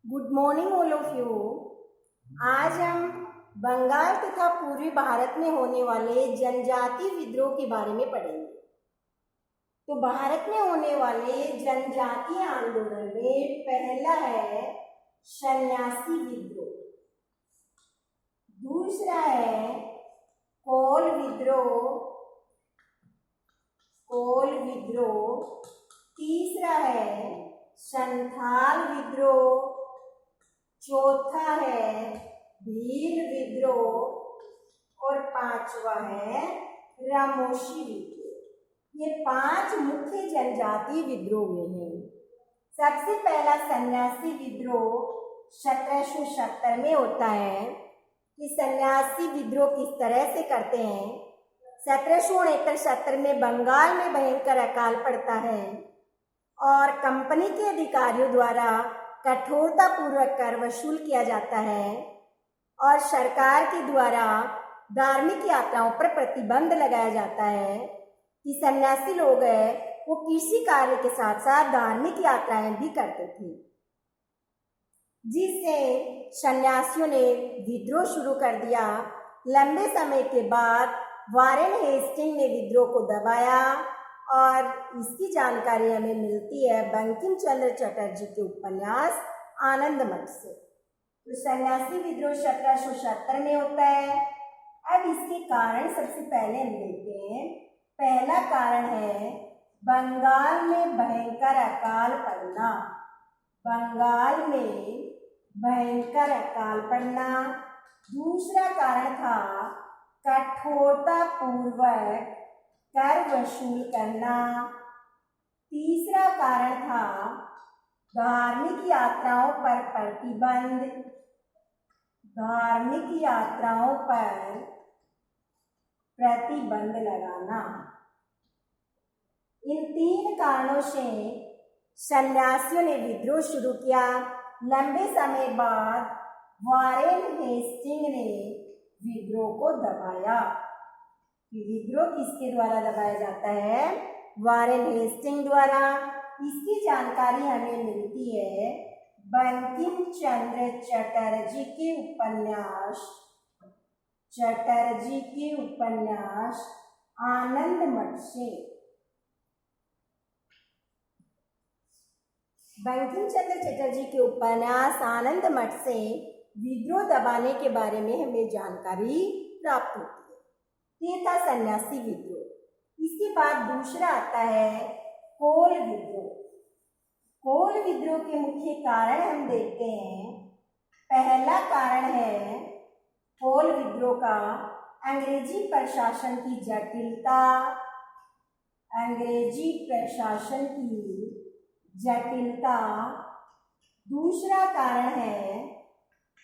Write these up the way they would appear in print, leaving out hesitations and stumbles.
Good morning all of you. आज हम बंगाल तथा पूर्वी भारत में होने वाले जनजातीय विद्रोह के बारे में पढ़ेंगे। तो भारत में होने वाले जनजातीय आंदोलन में पहला है सन्यासी विद्रोह, दूसरा है कोल विद्रोह, तीसरा है संथाल विद्रोह, चौथा है भील विद्रोह और पांचवा है रामोशी विद्रोह। ये 5 मुख्य जनजातीय विद्रोह हुए हैं। सबसे पहला सन्यासी विद्रोह 1770 में होता है। कि सन्यासी विद्रोह किस तरह से करते हैं। 1769 में बंगाल में भयंकर अकाल पड़ता है और कंपनी के अधिकारियों द्वारा कठोरता पूर्वक कर वसूल किया जाता है और सरकार के द्वारा धार्मिक यात्राओं पर प्रतिबंध लगाया जाता है कि सन्यासी लोग हैं वो कृषि कार्य के साथ साथ धार्मिक यात्राएं भी करते थे, जिससे सन्यासियों ने विद्रोह शुरू कर दिया। लंबे समय के बाद वारेन हेस्टिंग ने विद्रोह को दबाया और इसकी जानकारी हमें मिलती है बंकिम चंद्र चटर्जी के उपन्यास आनंद मठ से। तो सन्यासी विद्रोह 1770 में होता है। अब इसके कारण सबसे पहले हम देखते हैं। पहला कारण है बंगाल में भयंकर अकाल पड़ना। बंगाल में भयंकर अकाल पड़ना। दूसरा कारण था कठोरता पूर्वक कर वसूल करना। तीसरा कारण था धार्मिक यात्राओं पर प्रतिबंध। धार्मिक यात्राओं पर प्रतिबंध लगाना। इन 3 कारणों से सन्यासियों ने विद्रोह शुरू किया। लंबे समय बाद वारेन हेस्टिंग ने विद्रोह को दबाया। विद्रोह किसके द्वारा दबाया जाता है? वारेन हेस्टिंग द्वारा। इसकी जानकारी हमें मिलती है बंकिम चंद्र चटर्जी के उपन्यास आनंद मठ से। बंकिम चंद्र चटर्जी के उपन्यास आनंद मठ से विद्रोह दबाने के बारे में हमें जानकारी प्राप्त होती है। ये था सन्यासी विद्रोह। इसके बाद दूसरा आता है कोल विद्रोह। कोल विद्रोह के मुख्य कारण हम देखते हैं। पहला कारण है कोल विद्रोह का अंग्रेजी प्रशासन की जटिलता। अंग्रेजी प्रशासन की जटिलता। दूसरा कारण है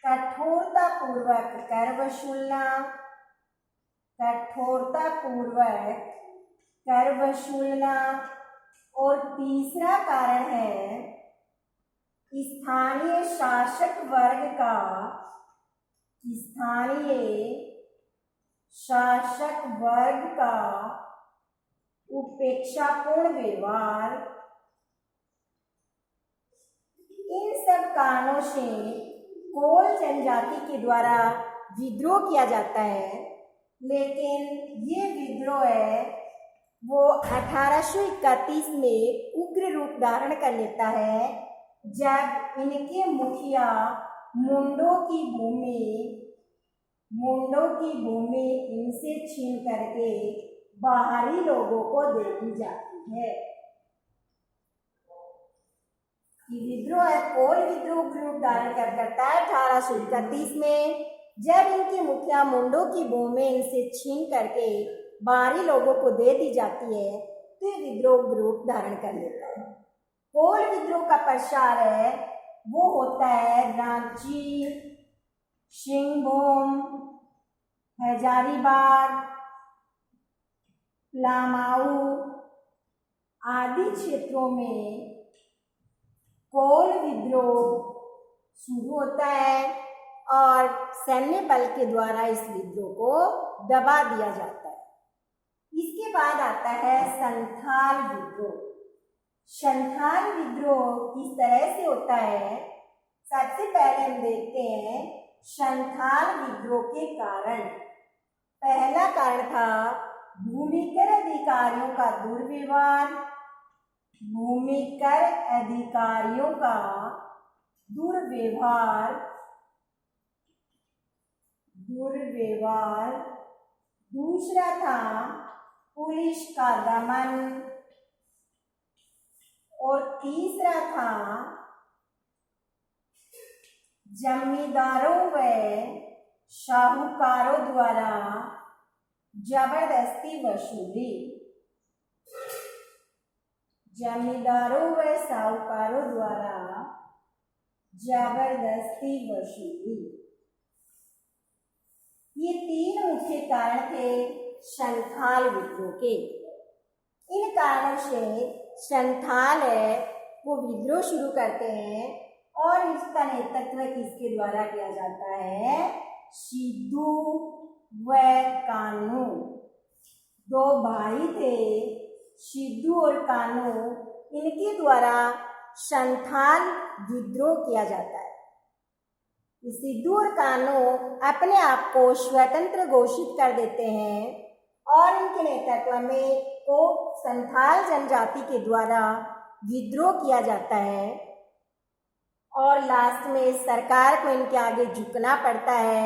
कठोरता पूर्वक कर वसूलना। कठोरता पूर्वक कर वसूलना। और तीसरा कारण है स्थानीय शासक वर्ग का उपेक्षापूर्ण व्यवहार। इन सब कारणों से कोल जनजाति के द्वारा विद्रोह किया जाता है। लेकिन ये विद्रोह है वो 1831 में उग्र रूप धारण कर लेता है, जब इनके मुखिया मुंडो की भूमि इनसे छीन करके बाहरी लोगों को दे दी जाती है। विद्रोह है कोल विद्रोह रूप धारण करता है 1831 में, जब इनके मुखिया मुंडो की भूमि इनसे छीन करके बाहरी लोगों को दे दी जाती है, तो ये विद्रोह रूप धारण कर लेता है। कोल विद्रोह का प्रसार है वो होता है रांची, सिंहभूम, हजारीबाग, प्लामाऊ आदि क्षेत्रों में कोल विद्रोह शुरू होता है और सैन्य बल के द्वारा इस विद्रोह को दबा दिया जाता है। इसके बाद आता है संथाल विद्रोह। संथाल विद्रोह किस तरह से होता है? सबसे पहले हम देखते हैं संथाल विद्रोह के कारण। पहला कारण था भूमिकर अधिकारियों का दुर्व्यवहार। भूमिकर अधिकारियों का दुर्व्यवहार। दूसरा था पुलिस का दमन और तीसरा था जमींदारों व साहूकारों द्वारा जबरदस्ती वसूली। जमींदारों व साहूकारों द्वारा जबरदस्ती वसूली। ये तीन मुख्य कारण थे संथाल विद्रोह के। इन कारणों से संथाल वो विद्रोह शुरू करते हैं और इसका नेतृत्व किसके द्वारा किया जाता है? सिद्धू व कान्हू। दो भाई थे, सिद्धू और कान्हू, इनके द्वारा संथाल विद्रोह किया जाता है। सिद्धू और कान्हू अपने आप को स्वतंत्र घोषित कर देते हैं और इनके नेतृत्व में को संथाल जनजाति के द्वारा विद्रोह किया जाता है और लास्ट में सरकार को इनके आगे झुकना पड़ता है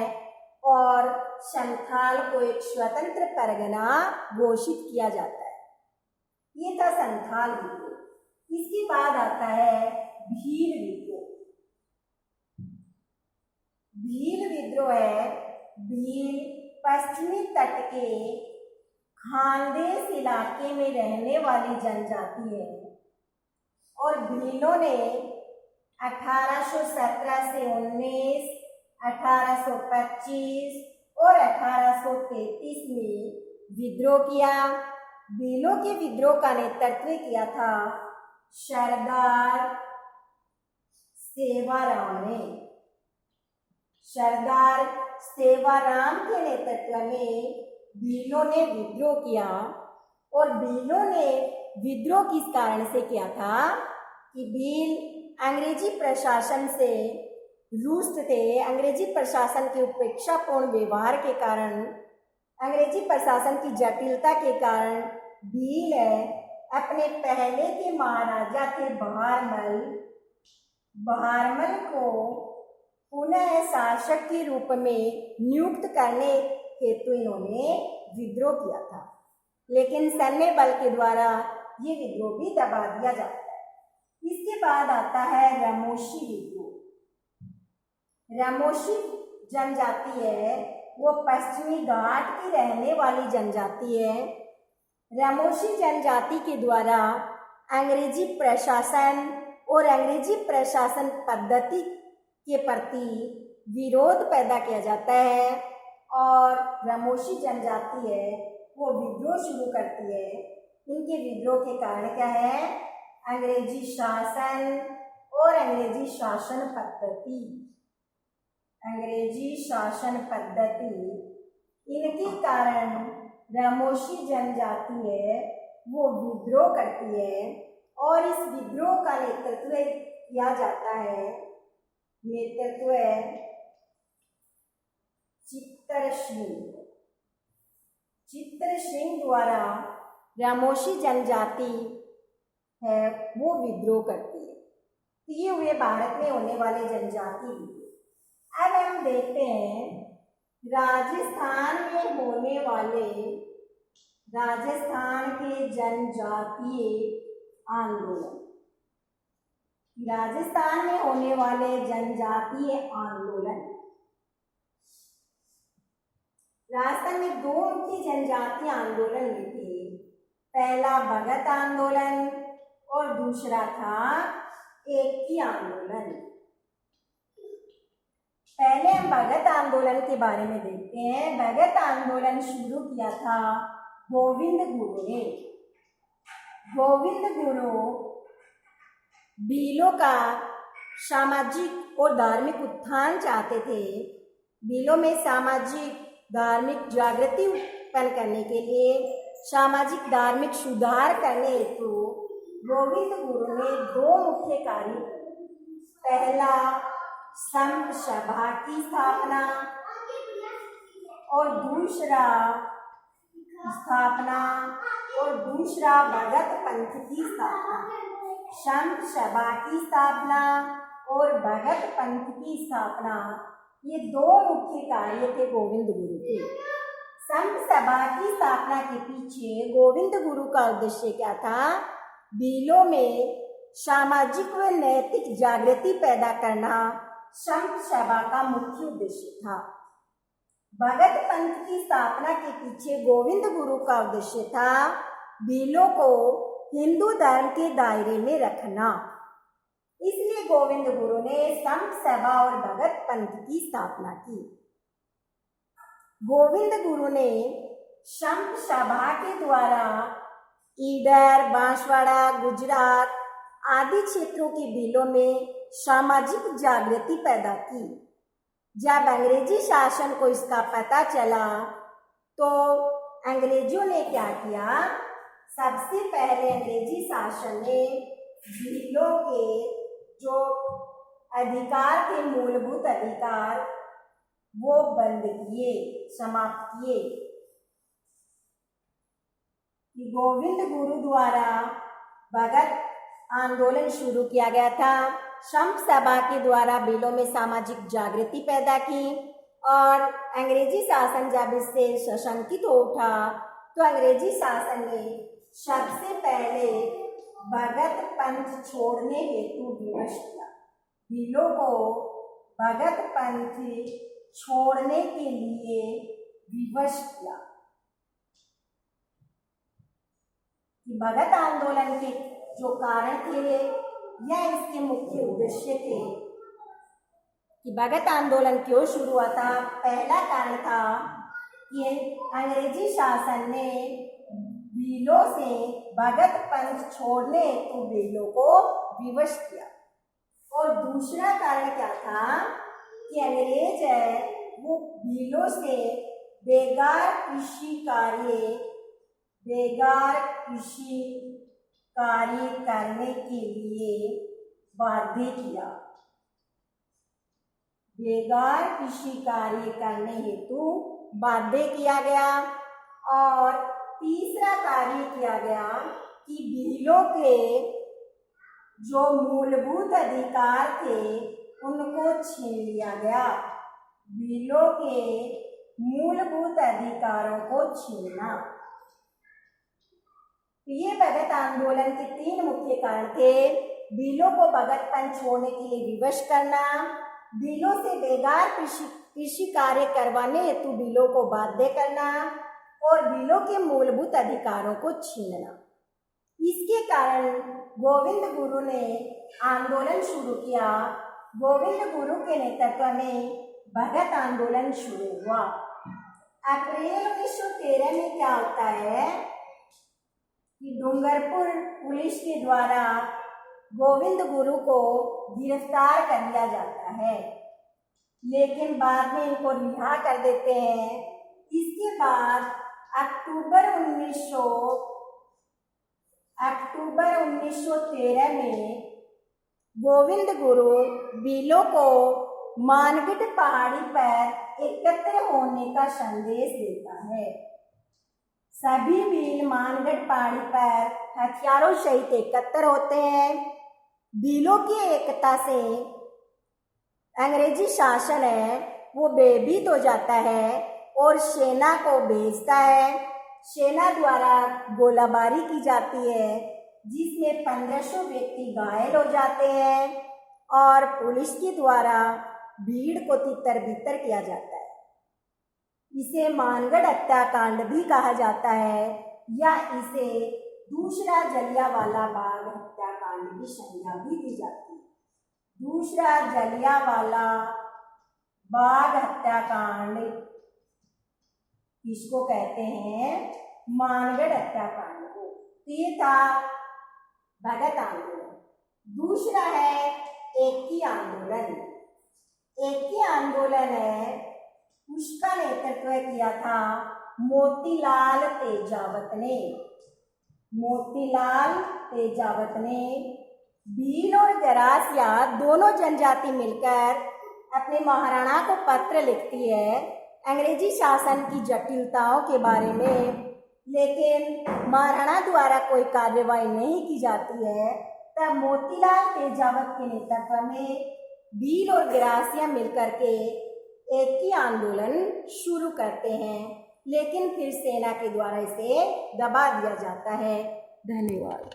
और संथाल को एक स्वतंत्र परगना घोषित किया जाता है। ये था संथाल विद्रोह। इसके बाद आता है भील विद्रोह। भील विद्रोह है, भील पश्चिमी तट के खानदेश इलाके में रहने वाली जनजाति है और भीलों ने 1817 से 19, 1825 और 1833 में विद्रोह किया। भीलों के विद्रोह का नेतृत्व किया था सरदार सेवाराम ने। सरदार सेवाराम के नेतृत्व में भीलों ने विद्रोह किया और भीलों ने विद्रोह किस कारण से किया था कि भील अंग्रेजी प्रशासन से रुष्ट थे। अंग्रेजी प्रशासन के उपेक्षापूर्ण व्यवहार के कारण, अंग्रेजी प्रशासन की जटिलता के कारण भील अपने पहले के महाराजा थे बहारमल को पुनः शासक के रूप में नियुक्त करने हेतु इन्होंने विद्रोह किया था, लेकिन सैन्य बल के द्वारा ये विद्रोह भी दबा दिया जाता है। इसके बाद आता है रमोशी विद्रोह। रमोशी जनजाति है, वो पश्चिमी घाट की रहने वाली जनजाति है। रमोशी जनजाति के द्वारा अंग्रेजी प्रशासन और अंग्रेजी प्रशासन पद्धति के प्रति विरोध पैदा किया जाता है और रमोशी जनजाति है वो विद्रोह शुरू करती है। इनके विद्रोह के कारण क्या है? अंग्रेजी शासन और अंग्रेजी शासन पद्धति। अंग्रेजी शासन पद्धति, इनके कारण रमोशी जनजाति है वो विद्रोह करती है और इस विद्रोह का नेतृत्व किया जाता है, नेतृत्व चित्रसिंह द्वारा रमोशी जनजाति है वो विद्रोह करती है। तो ये हुए भारत में होने वाले जनजाति विद्रोह। अब हम देखते हैं राजस्थान में होने वाले राजस्थान के जनजातीय आंदोलन। राजस्थान में होने वाले जनजातीय आंदोलन। राजस्थान में दो मुख्य जनजातीय आंदोलन हुए थे। पहला भगत आंदोलन और दूसरा था एकी आंदोलन। पहले हम भगत आंदोलन के बारे में देखते हैं। भगत आंदोलन शुरू किया था गोविंद गुरु ने। गोविंद गुरु भीलों का सामाजिक और धार्मिक उत्थान चाहते थे। भीलों में सामाजिक धार्मिक जागृति उत्पन्न करने के लिए, सामाजिक धार्मिक सुधार करने हेतु गोविंद गुरु ने दो मुख्य कार्य। पहला संत सभा की स्थापना और दूसरा भगत पंथ की स्थापना। संत सभा की स्थापना और भगत पंथ की स्थापना, ये दो मुख्य कार्य थे गोविंद गुरु के। संत सभा की स्थापना के पीछे गोविंद गुरु का उद्देश्य क्या था? भीलों में सामाजिक व नैतिक जागृति पैदा करना संत सभा का मुख्य उद्देश्य था। भगत पंथ की स्थापना के पीछे गोविंद गुरु का उद्देश्य था भीलों को हिंदू धर्म के दायरे में रखना। इसलिए गोविंद गुरु ने संत सभा और भगत पंथ की स्थापना की। गोविंद गुरु ने संत सभा के द्वारा ईडर, बांसवाड़ा, गुजरात आदि क्षेत्रों के भीलों में सामाजिक जागृति पैदा की। जब अंग्रेजी शासन को इसका पता चला तो अंग्रेजों ने क्या किया? सबसे पहले अंग्रेजी शासन ने भीलों के जो अधिकार थे, मूलभूत अधिकार, वो बंद किए, समाप्त किए। गोविंद गुरु द्वारा भगत आंदोलन शुरू किया गया था। संत सभा के द्वारा भीलों में सामाजिक जागृति पैदा की और अंग्रेजी शासन जब इससे सशंकित हो उठा तो अंग्रेजी शासन ने सबसे पहले भगत पंथ छोड़ने हेतु विवश किया। भीलों को भगत पंथ छोड़ने के लिए विवश किया। भगत आंदोलन के जो कारण थे या इसके मुख्य उद्देश्य थे कि भगत आंदोलन क्यों शुरू हुआ था? पहला कारण था कि अंग्रेजी शासन ने भीलों से भगत पंथ छोड़ने हेतु भीलों को विवश किया। और दूसरा कारण क्या था कि अंग्रेज है वो भीलों से बेकार कृषि कार्य करने के लिए बाध्य किया। बेकार कृषि कार्य करने हेतु बाध्य किया गया। और तीसरा कार्य किया गया कि भीलों के जो मूलभूत अधिकार थे उनको छीन लिया गया। भीलों के मूलभूत अधिकारों को छीनना। ये भगत आंदोलन के तीन मुख्य कारण थे। भीलों को भगत पंथ छोड़ने के लिए विवश करना, भीलों से बेकार कृषि कार्य करवाने हेतु भीलों को बाध्य करना और भीलों के मूलभूत अधिकारों को छीनना। इसके कारण गोविंद गुरु ने आंदोलन शुरू किया। गोविंद गुरु के नेतृत्व में भगत आंदोलन शुरू हुआ। अप्रैल 1913 में क्या होता है कि डूंगरपुर पुलिस के द्वारा गोविंद गुरु को गिरफ्तार कर लिया जाता है, लेकिन बाद में इनको रिहा कर देते हैं। इसके बाद अक्टूबर 1913 में गोविंद गुरु भीलों को मानगढ़ पहाड़ी पर एकत्र होने का संदेश देता है। सभी भील मानगढ़ पहाड़ी पर हथियारों सहित एकत्र होते हैं। भीलों की एकता से अंग्रेजी शासन है वो भयभीत हो जाता है और सेना को भेजता है। सेना द्वारा गोलाबारी की जाती है जिसमें 1500 व्यक्ति घायल हो जाते हैं और पुलिस के द्वारा भीड़ को तितर बितर किया जाता है। इसे मानगढ़ हत्याकांड भी कहा जाता है या इसे दूसरा जलियांवाला बाग हत्याकांड की संज्ञा भी दी जाती है। दूसरा जलियांवाला बाग हत्याकांड किसको कहते हैं? मानगढ़ हत्याकांड को। ये था भगत आंदोलन। दूसरा है एकी आंदोलन। एकी आंदोलन है उसका नेतृत्व किया था मोतीलाल तेजावत ने। मोतीलाल तेजावत ने भील और गरासिया दोनों जनजाति मिलकर अपने महाराणा को पत्र लिखती है अंग्रेजी शासन की जटिलताओं के बारे में, लेकिन महाराणा द्वारा कोई कार्रवाई नहीं की जाती है, तब मोतीलाल तेजावत के नेतृत्व में भील और गिरासिया मिलकर के एक ही आंदोलन शुरू करते हैं, लेकिन फिर सेना के द्वारा इसे दबा दिया जाता है। धन्यवाद।